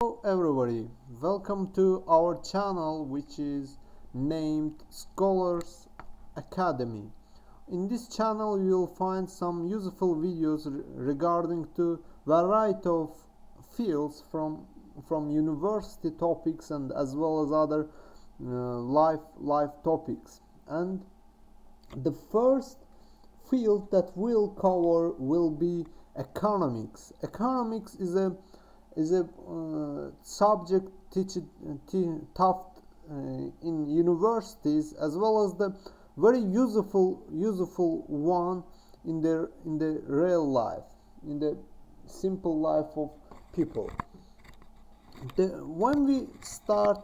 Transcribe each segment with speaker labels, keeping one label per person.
Speaker 1: Hello everybody, welcome to our channel which is named Scholars Academy. In this channel you will find some useful videos regarding to variety of fields from university topics and as well as other life topics. And the first field that we'll cover will be economics. Economics is a subject taught in universities as well as the very useful one in the real life, in the simple life of people. When we start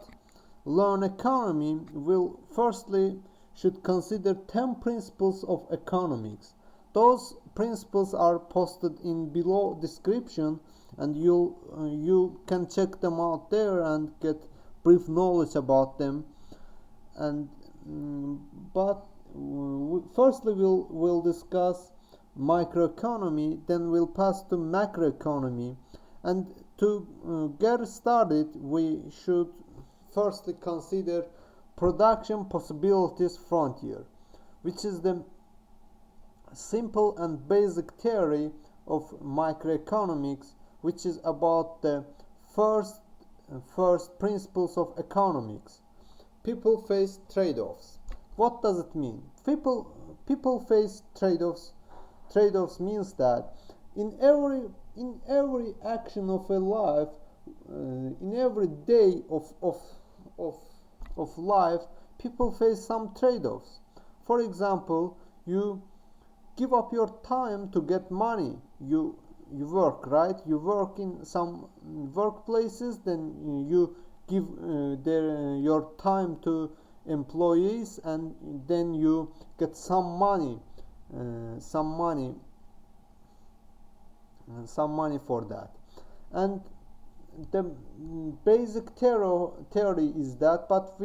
Speaker 1: learn economy, we'll firstly should consider 10 principles of economics. Those principles are posted in below description, and you can check them out there and get brief knowledge about them. And but firstly we'll discuss microeconomy, then we'll pass to macroeconomy. And to get started, we should firstly consider production possibilities frontier, which is the simple and basic theory of microeconomics, which is about the first principles of economics. People face trade-offs. What does it mean? People face trade-offs. Trade-offs means that in every action of a life, in every day of life, people face some trade-offs. For example, you give up your time to get money. You work, right? You work in some workplaces, then you give your time to employees, and then you get some money, some money for that. And the basic theory is that, but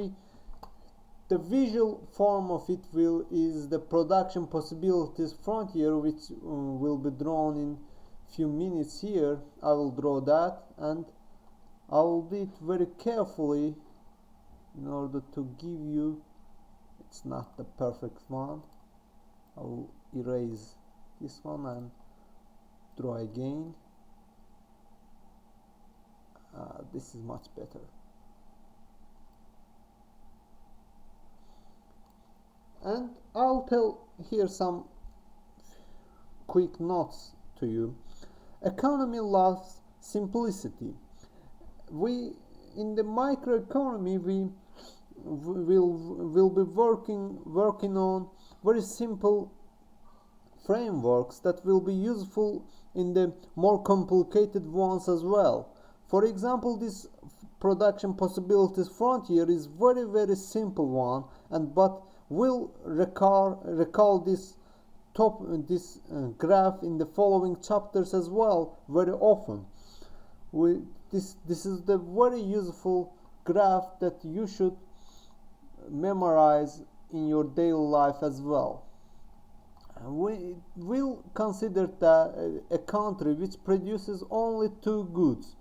Speaker 1: the visual form of it is the production possibilities frontier, which will be drawn in few minutes here. I will draw that, and I will do it very carefully in order to give you, it's not the perfect one. I will erase this one and draw again. This is much better. And I'll tell here some quick notes to you. Economy loves simplicity. We in the microeconomy we will be working on very simple frameworks that will be useful in the more complicated ones as well. For example, this production possibilities frontier is very simple one, and but we'll recall this graph in the following chapters as well very often. This is the very useful graph that you should memorize in your daily life as well. We will consider that a country which produces only two goods.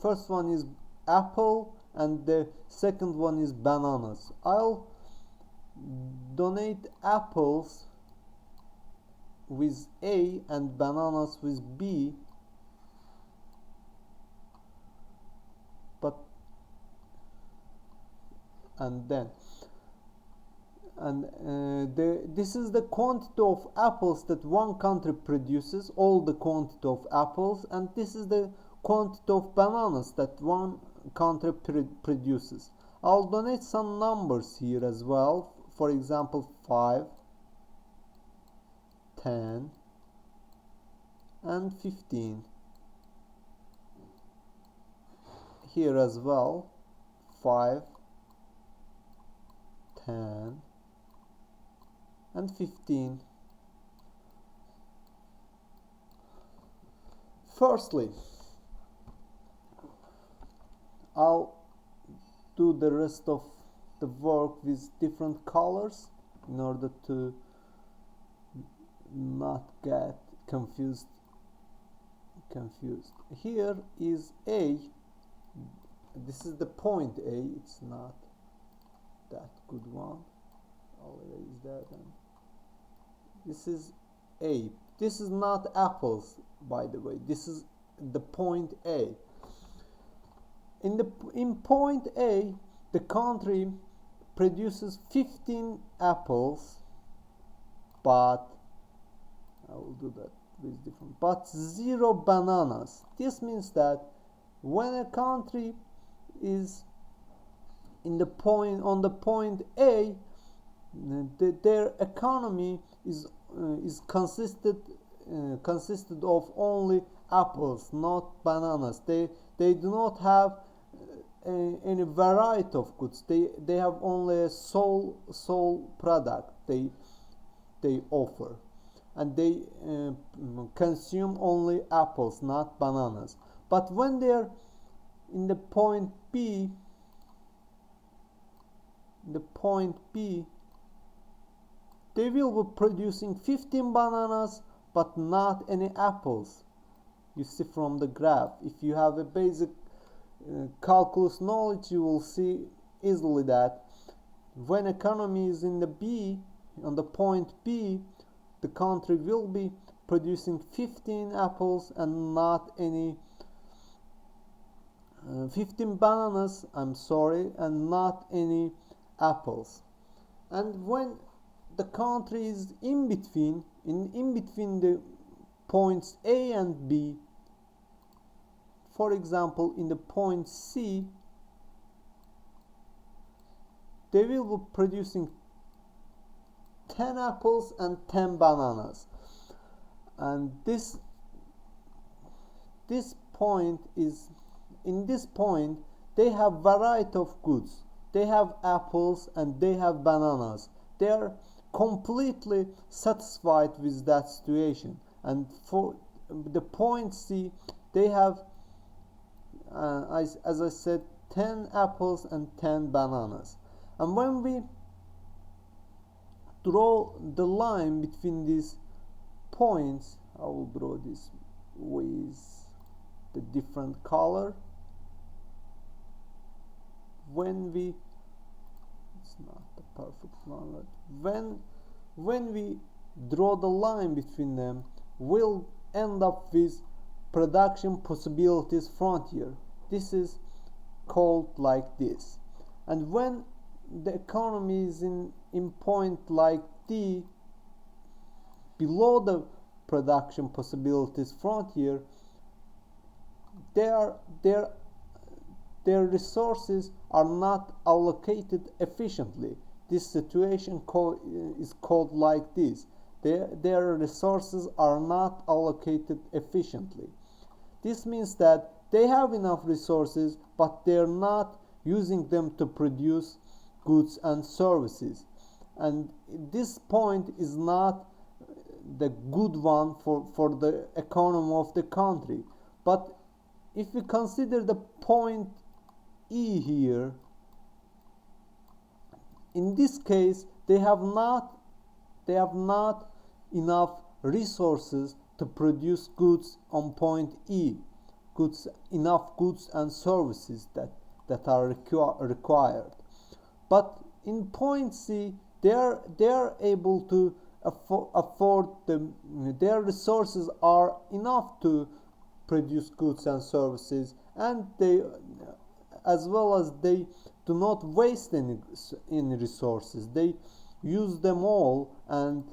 Speaker 1: First one is apple, and the second one is bananas. I'll donate apples with A and bananas with B, this is the quantity of apples that one country produces, all the quantity of apples, and this is the quantity of bananas that one country produces. I'll donate some numbers here as well. For example, 5, 10, and 15. Here as well, 5, 10, and 15. Firstly, I'll do the rest of the work with different colors in order to not get confused confused. Here is A. This is the point A. It's not that good one. I'll erase that. And this is A. This is not apples, by the way. This is the point A. In point A, the country produces 15 apples, but I will do that with different, but 0 bananas. This means that when a country is in the point on the point A, their economy is consisted of only apples, not bananas. They do not have any variety of goods. They have only a sole product they offer, and they consume only apples, not bananas. But when they're in the point B, they will be producing 15 bananas but not any apples. You see from the graph. If you have a basic calculus knowledge, you will see easily that when economy is in the B, on the point B, the country will be producing 15 apples and not any 15 bananas, I'm sorry, and not any apples. And when the country is in between the points A and B, for example in the point C, they will be producing 10 apples and 10 bananas. And this point is, in this point they have variety of goods. They have apples and they have bananas. They are completely satisfied with that situation. And for the point C, they have as I said, 10 apples and 10 bananas. And when we draw the line between these points, I will draw this with the different color. When we, it's not the perfect one, when we draw the line between them, we'll end up with production possibilities frontier. This is called like this. And when the economy is in point like D, below the production possibilities frontier, their resources are not allocated efficiently. This situation is called like this. Their resources are not allocated efficiently. This means that they have enough resources, but they're not using them to produce goods and services. And this point is not the good one for the economy of the country. But if we consider the point E here, in this case they have not enough resources to produce goods on point E, enough goods and services that are required. But in point C, they are able to afford their resources are enough to produce goods and services, and they, as well as they do not waste any resources. They use them all and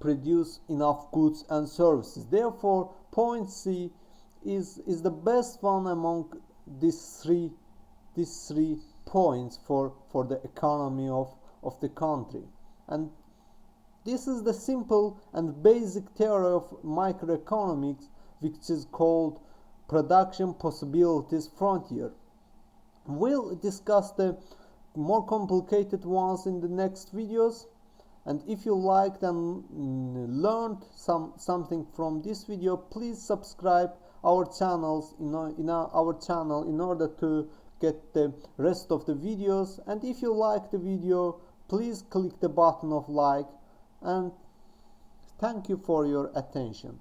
Speaker 1: produce enough goods and services. Therefore, point C is the best one among these three points for the economy of the country. And this is the simple and basic theory of microeconomics, which is called production possibilities frontier. We'll discuss the more complicated ones in the next videos. And if you liked and learned something from this video, please subscribe our channels our channel in order to get the rest of the videos. And if you like the video, please click the button of like, and thank you for your attention.